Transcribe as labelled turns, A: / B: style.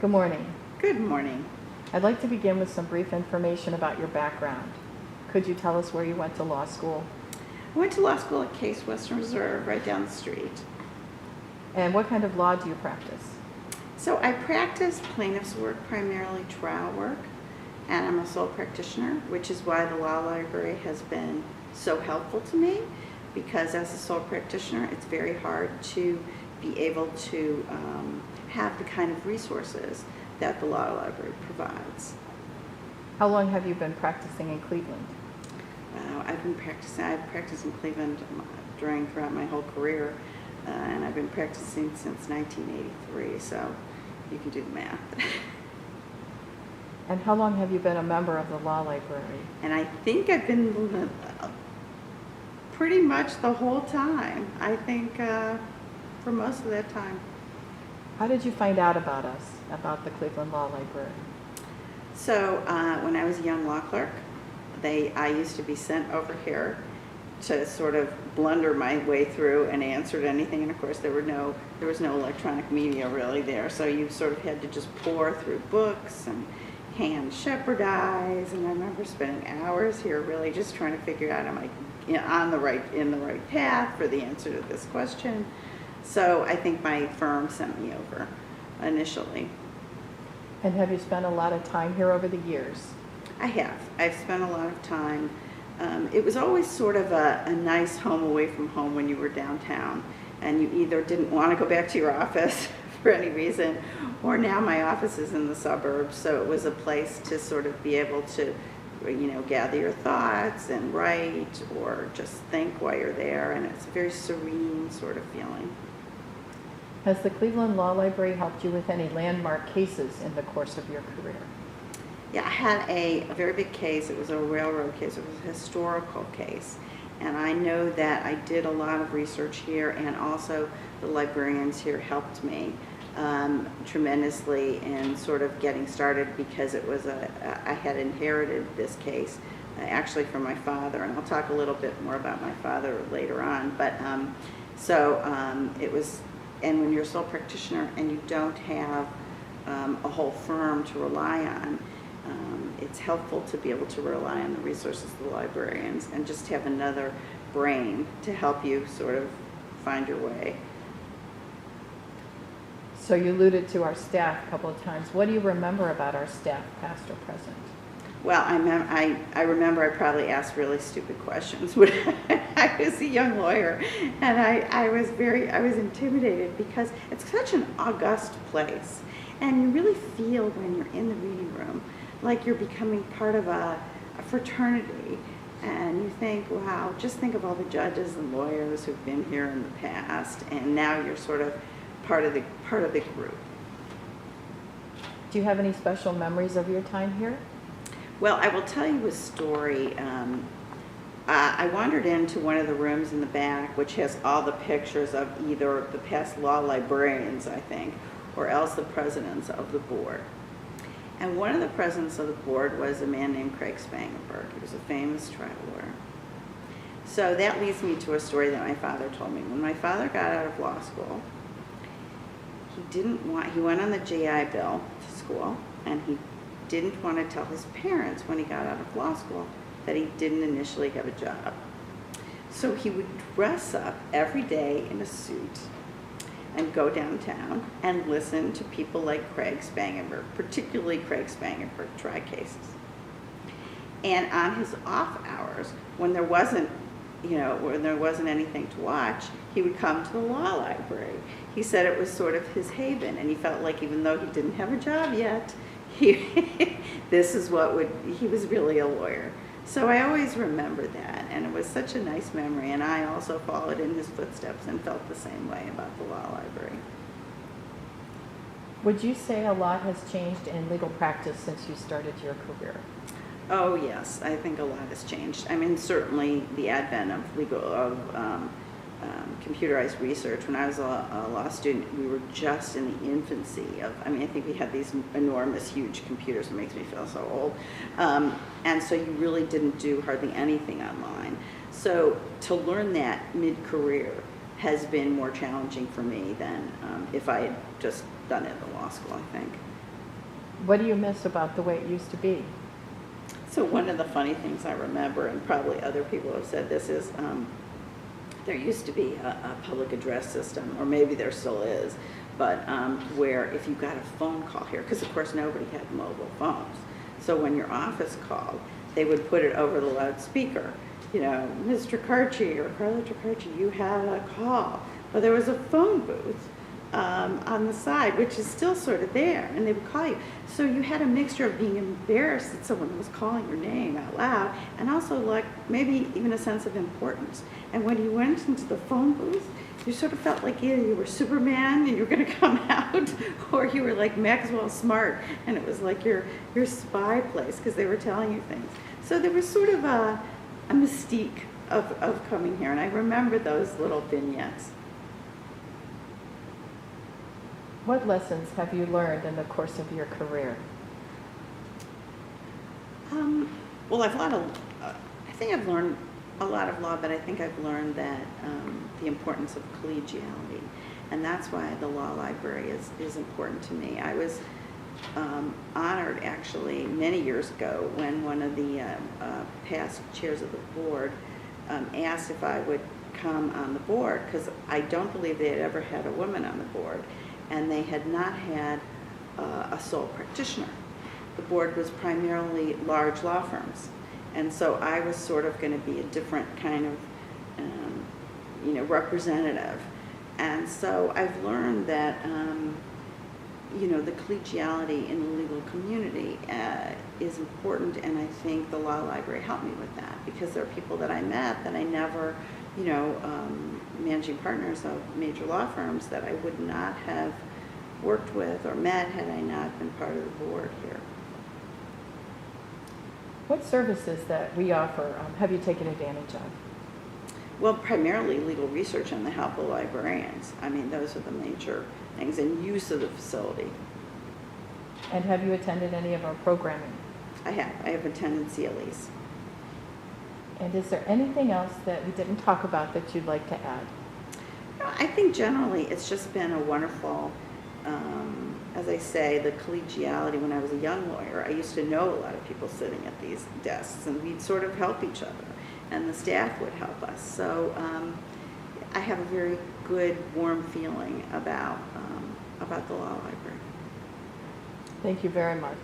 A: Good morning.
B: Good morning.
A: I'd like to begin with some brief information about your background. Could you tell us where you went to law school?
B: I went to law school at Case Western Reserve right down the street.
A: And what kind of law do you practice?
B: So I practice plaintiff's work, primarily trial work, and I'm a sole practitioner, which is why the law library has been so helpful to me, because as a sole practitioner, it's very hard to be able to have the kind of resources that the law library provides.
A: How long have you been practicing in Cleveland?
B: I've practiced in Cleveland throughout my whole career, and I've been practicing since 1983, so you can do the math.
A: And how long have you been a member of the law library?
B: And I think I've been pretty much the whole time. I think for most of that time.
A: How did you find out about us, about the Cleveland Law Library?
B: So when I was a young law clerk, I used to be sent over here to sort of blunder my way through and answer to anything. And of course, there was no electronic media really there, so you sort of had to just pour through books and hand shepherdize. And I remember spending hours here, really just trying to figure out, am I in the right path for the answer to this question? So I think my firm sent me over initially.
A: And have you spent a lot of time here over the years?
B: I have. I've spent a lot of time. It was always sort of a nice home away from home when you were downtown, and you either didn't want to go back to your office for any reason, or now my office is in the suburbs, so it was a place to sort of be able to, gather your thoughts and write or just think while you're there, and it's a very serene sort of feeling.
A: Has the Cleveland Law Library helped you with any landmark cases in the course of your career?
B: Yeah, I had a very big case. It was a railroad case. It was a historical case. And I know that I did a lot of research here, and also the librarians here helped me tremendously in sort of getting started, because it was I had inherited this case actually from my father, and I'll talk a little bit more about my father later on. But it was, and when you're a sole practitioner and you don't have a whole firm to rely on, it's helpful to be able to rely on the resources of the librarians and just have another brain to help you sort of find your way.
A: So you alluded to our staff a couple of times. What do you remember about our staff, past or present?
B: Well, I remember I probably asked really stupid questions when I was a young lawyer, and I was intimidated, because it's such an august place, and you really feel when you're in the reading room like you're becoming part of a fraternity, and you think, wow, just think of all the judges and lawyers who've been here in the past, and now you're sort of part of the group.
A: Do you have any special memories of your time here?
B: Well, I will tell you a story. I wandered into one of the rooms in the back, which has all the pictures of either the past law librarians, I think, or else the presidents of the board. And one of the presidents of the board was a man named Craig Spangenberg. He was a famous trial lawyer. So that leads me to a story that my father told me. When my father got out of law school, he went on the GI Bill to school, and he didn't want to tell his parents when he got out of law school that he didn't initially have a job. So he would dress up every day in a suit and go downtown and listen to people like Craig Spangenberg, particularly Craig Spangenberg, try cases. And on his off hours, when there wasn't anything to watch, he would come to the law library. He said it was sort of his haven, and he felt like, even though he didn't have a job yet, he was really a lawyer. So I always remember that, and it was such a nice memory, and I also followed in his footsteps and felt the same way about the law library.
A: Would you say a lot has changed in legal practice since you started your career?
B: Oh yes, I think a lot has changed. I mean, certainly the advent of computerized research. When I was a law student, we were just in the infancy of, I think we had these enormous, huge computers. It makes me feel so old. And so you really didn't do hardly anything online. So to learn that mid-career has been more challenging for me than if I had just done it in law school, I think.
A: What do you miss about the way it used to be?
B: So one of the funny things I remember, and probably other people have said this, is there used to be a public address system, or maybe there still is, but where if you got a phone call here, because of course nobody had mobile phones, so when your office called, they would put it over the loudspeaker, you know, Ms. Tricarichi or Carla Tricarichi, you have a call. Well, there was a phone booth on the side, which is still sort of there, and they would call you. So you had a mixture of being embarrassed that someone was calling your name out loud, and also like maybe even a sense of importance. And when you went into the phone booth, you sort of felt like either you were Superman and you were going to come out, or you were like Maxwell Smart, and it was like your spy place because they were telling you things. So there was sort of a mystique of coming here, and I remember those little vignettes.
A: What lessons have you learned in the course of your career?
B: Well, I think I've learned a lot of law, but I think I've learned that the importance of collegiality, and that's why the law library is important to me. I was honored actually many years ago when one of the past chairs of the board asked if I would come on the board, because I don't believe they had ever had a woman on the board, and they had not had a sole practitioner. The board was primarily large law firms, and so I was sort of going to be a different kind of representative. And so I've learned that the collegiality in the legal community is important, and I think the law library helped me with that, because there are people that I met that I never, managing partners of major law firms that I would not have worked with or met had I not been part of the board here.
A: What services that we offer have you taken advantage of?
B: Well, primarily legal research and the help of librarians. I mean, those are the major things, and use of the facility.
A: And have you attended any of our programming?
B: I have attended CLEs.
A: And is there anything else that we didn't talk about that you'd like to add?
B: I think generally it's just been a wonderful, as I say, the collegiality. When I was a young lawyer, I used to know a lot of people sitting at these desks, and we'd sort of help each other, and the staff would help us. So I have a very good, warm feeling about the law library.
A: Thank you very much.